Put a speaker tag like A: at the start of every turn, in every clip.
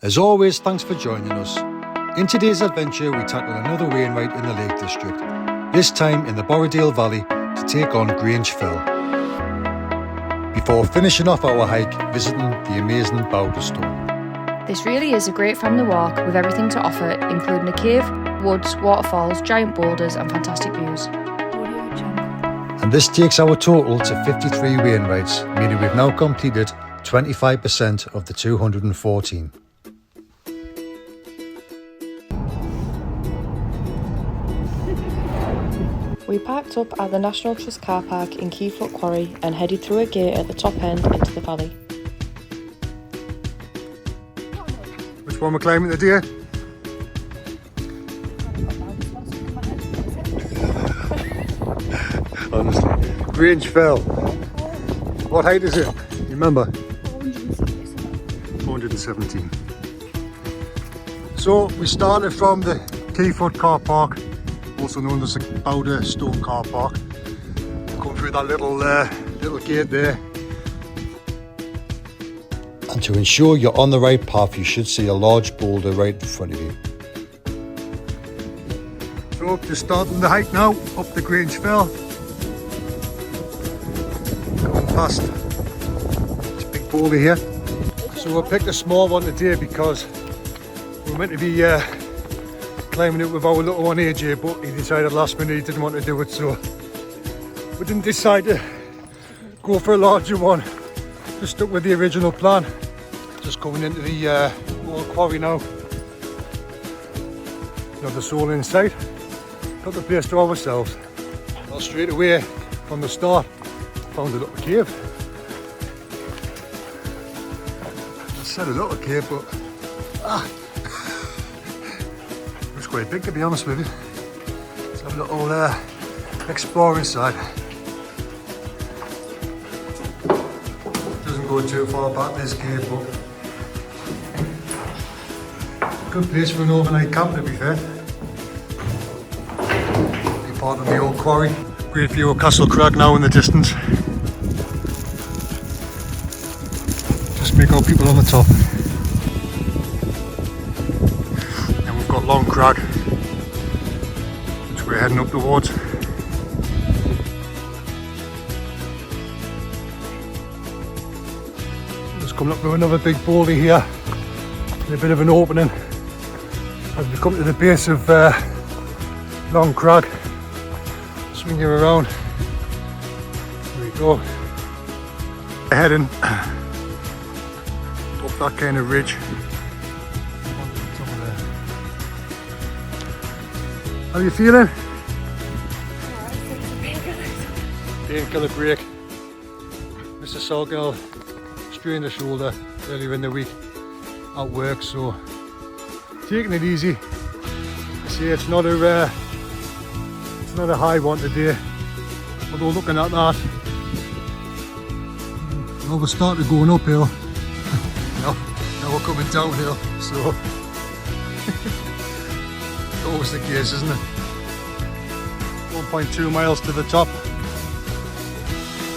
A: As always, thanks for joining us. In today's adventure, we tackle another Wainwright in the Lake District, this time in the Borrowdale Valley to take on Grange Fell. Before finishing off our hike, visiting the amazing Bowder Stone.
B: This really is a great family walk with everything to offer, including a cave, woods, waterfalls, giant boulders and fantastic views.
A: And this takes our total to 53 Wainwrights, meaning we've now completed 25% of the 214.
C: We parked up at the National Trust car park in Keyfoot Quarry and headed through a gate at the top end into the valley.
A: Which one we're climbing today? Honestly, Grange Fell. What height is it? You remember? 417. So we started from the Keyfoot car park, also known as the Bowder Stone car park. Come through that little gate there. And to ensure you're on the right path, you should see a large boulder right in front of you. So just starting the hike now, up the Grange Fell. Going past this big boulder here. So we'll pick a small one today because we're meant to be climbing it with our little one AJ, but he decided last minute he didn't want to do it, so we didn't decide to go for a larger one. Just stuck with the original plan. Just going into the old quarry now. Got the soul in sight. Got the place to ourselves. Well, straight away from the start, found a little cave. I said a little cave, but it was quite big, to be honest with you. Let's have a little explore inside. Doesn't go too far back, this cave, but good place for an overnight camp, to be fair. Be part of the old quarry. Great view of Castle Crag now in the distance. Just make out people on the top. And we've got Long Crag, which we're heading up towards. Just coming up to another big boulder here. A bit of an opening as we come to the base of Long Crag. Swing you around. There we go. Heading up that kind of ridge. How are you feeling? Painkiller break. Mr. Salgirl strained the shoulder earlier in the week at work, so taking it easy. I see it's not a high one today, although looking at that, well, we're starting going uphill. now we're coming downhill, so it's always the case, isn't it? 1.2 miles to the top.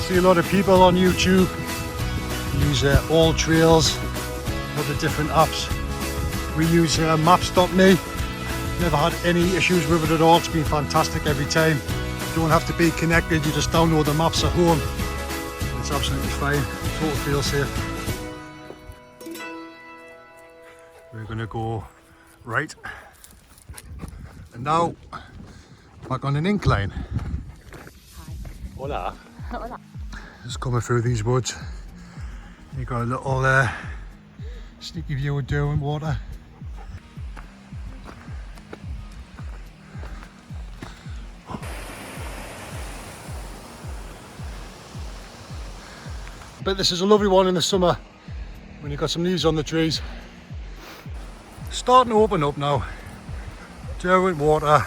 A: See a lot of people on YouTube use All Trails, all the different apps. We use Maps.me. Never had any issues with it at all. It's been fantastic every time. You don't have to be connected, you just download the maps at home. It's absolutely fine. Total feel safe. We're going to go right. And now, back on an incline. Hola. Hola. Just coming through these woods. You got a little sneaky view of Derwentwater. But this is a lovely one in the summer when you've got some leaves on the trees. Starting to open up now. Derwentwater,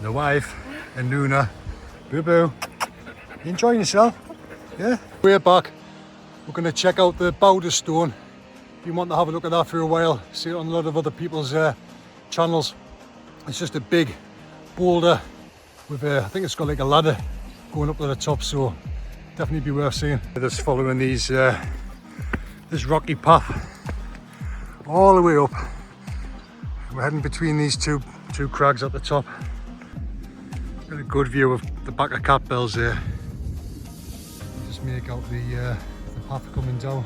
A: the wife and Luna. Boo boo. You enjoying yourself? Yeah? Way back, we're going to check out the Bowder Stone. If you want to have a look at that for a while, see it on a lot of other people's channels. It's just a big boulder with I think it's got like a ladder going up to the top, so definitely be worth seeing. Just following these this rocky path all the way up. We're heading between these two crags at the top. Got a good view of the back of Cat Bells there. Just make out the path coming down.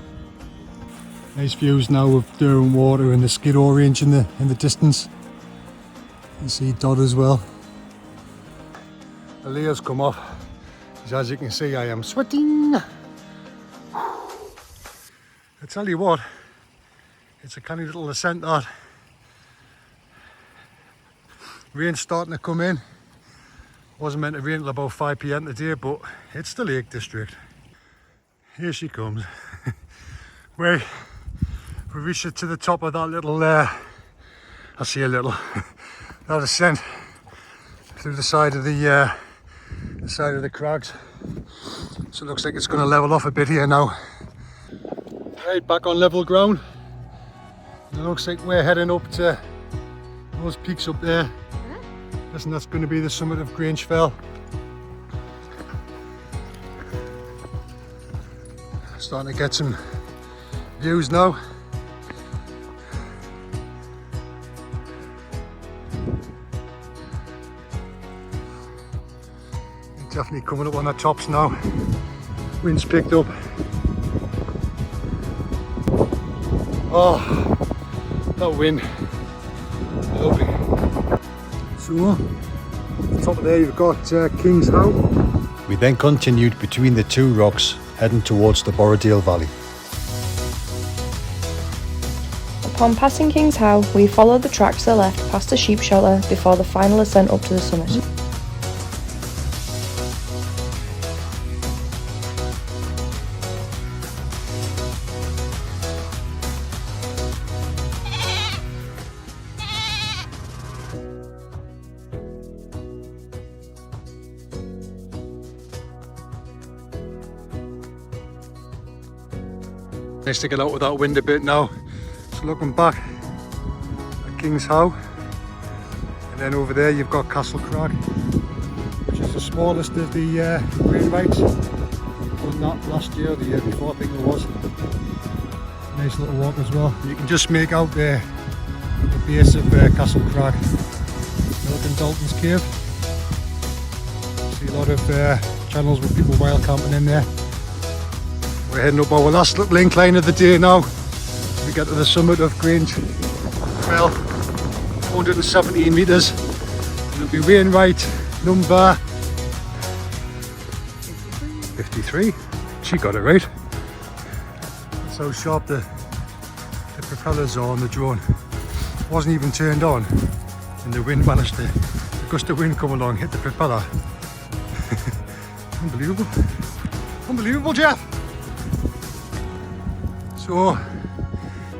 A: Nice views now of Derwent Water and the Skiddaw Range in the distance. You see Dodd as well. The layers come off. As you can see, I am sweating. I tell you what, it's a canny little ascent that. Rain's starting to come in. Wasn't meant to rain till about 5 PM today, but it's the Lake District. Here she comes. We reached it to the top of that little, I see a little, that ascent through the side of the crags. So it looks like it's going to level off a bit here now. Right, back on level ground. It looks like we're heading up to those peaks up there. Listen, that's going to be the summit of Grange Fell. Starting to get some views now. Definitely coming up on the tops now. Wind's picked up. Oh, that wind. Lovely. So, at the top of there you've got King's How. We then continued between the two rocks, heading towards the Borrowdale Valley.
C: Upon passing King's How, we followed the track to the left past a sheep shelter before the final ascent up to the summit.
A: Nice to get out with that wind a bit now. So looking back at King's How, and then over there you've got Castle Crag, which is the smallest of the Wainwrights. Done that last year, the year before I think it was. Nice little walk as well. You can just make out the base of Castle Crag, Milton Dalton's Cave. See a lot of channels with people wild camping in there. We're heading up our last little incline of the day now. We get to the summit of Grange Fell, 417 metres. It'll be Wainwright number 53. She got it right. That's how sharp the propellers are on the drone. Wasn't even turned on, and the wind managed to, a gust of wind come along, hit the propeller. Unbelievable. Unbelievable, Jeff. So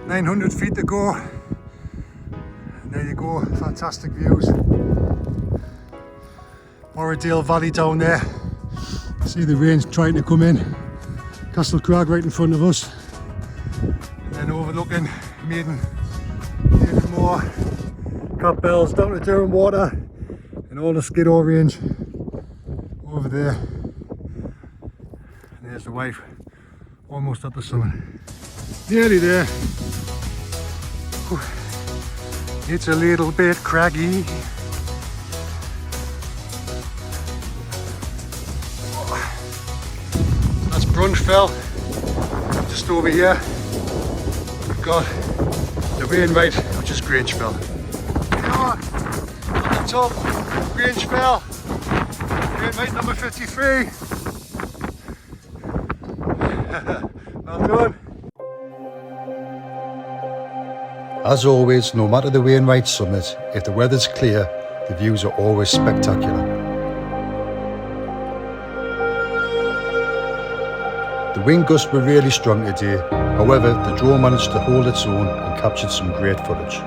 A: 900 feet to go, and there you go, fantastic views. Borrowdale Valley down there, see the rain trying to come in. Castle Crag right in front of us, and then overlooking Maidenmore, Cat Bells, down to Derwent Water, and all the Skiddaw Range over there. And there's the wife, almost at the summit. Nearly there. It's a little bit craggy. That's Brunch Fell. Just over here we've got the Wainwright, which is Grange Fell. On the top, Grange Fell. Wainwright number 53. Well done. As always, no matter the Wainwright summit, if the weather's clear, the views are always spectacular. The wind gusts were really strong today, however the drone managed to hold its own and captured some great footage.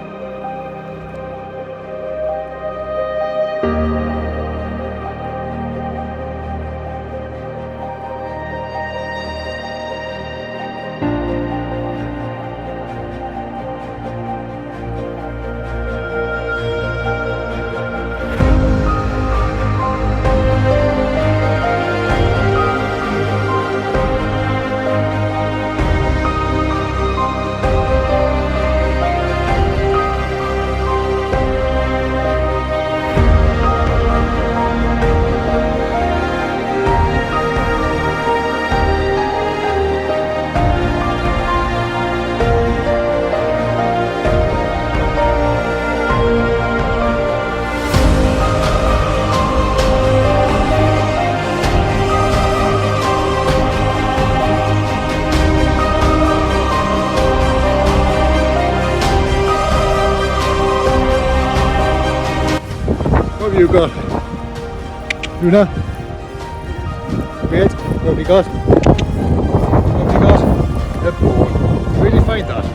A: got? Luna? Wait, what have we got? What have we got? A bone. Where did you find that?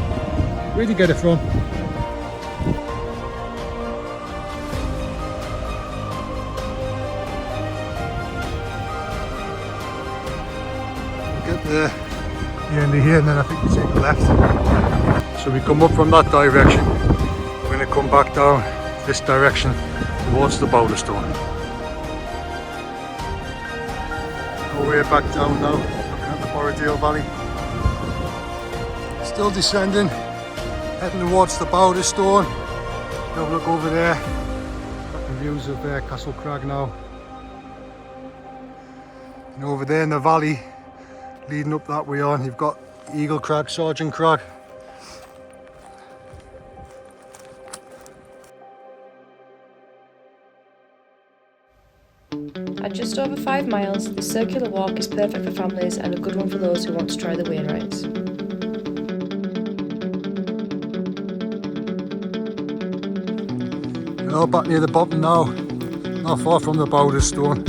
A: Where did you get it from? Get the end of here and then I think we take the left. So we come up from that direction. We're going to come back down this direction towards the boulder stone. Go way back down now, looking at the Borrowdale Valley. Still descending, heading towards the boulder stone. Have a look over there. Got the views of Castle Crag now. And over there in the valley, leading up that way on, you've got Eagle Crag, Sergeant Crag.
C: At just over 5 miles, this circular walk is perfect for families and a good one for those who want to try the Wainwrights.
A: We're back near the bottom now, not far from the boulder stone.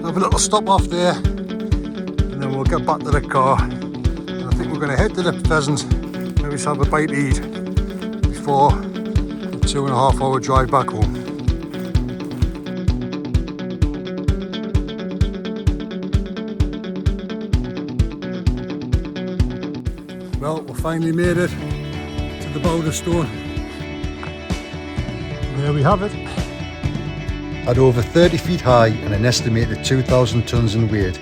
A: Have a little stop off there and then we'll get back to the car. And I think we're going to head to the pheasants, maybe just have a bite to eat before the 2.5 hour drive back home. Well, we finally made it to the boulder stone. There we have it. At over 30 feet high and an estimated 2,000 tonnes in weight,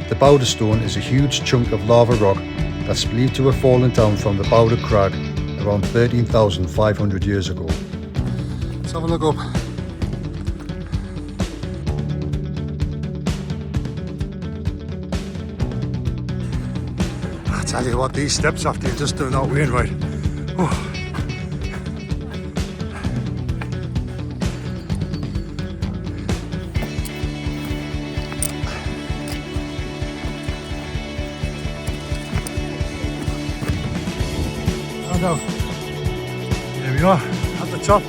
A: the boulder stone is a huge chunk of lava rock that's believed to have fallen down from the Boulder Crag around 13,500 years ago. Let's have a look up. I tell you what, these steps after you've just done that Wainwright. Oh. Go. There we are, at the top.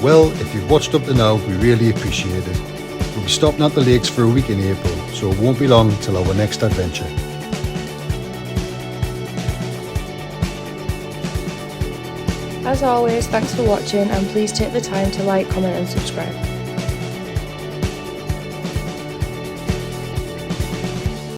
A: Well, if you've watched up to now, we really appreciate it. We'll be stopping at the lakes for a week in April, so it won't be long till our next adventure.
C: As always, thanks for watching and please take the time to like, comment and subscribe.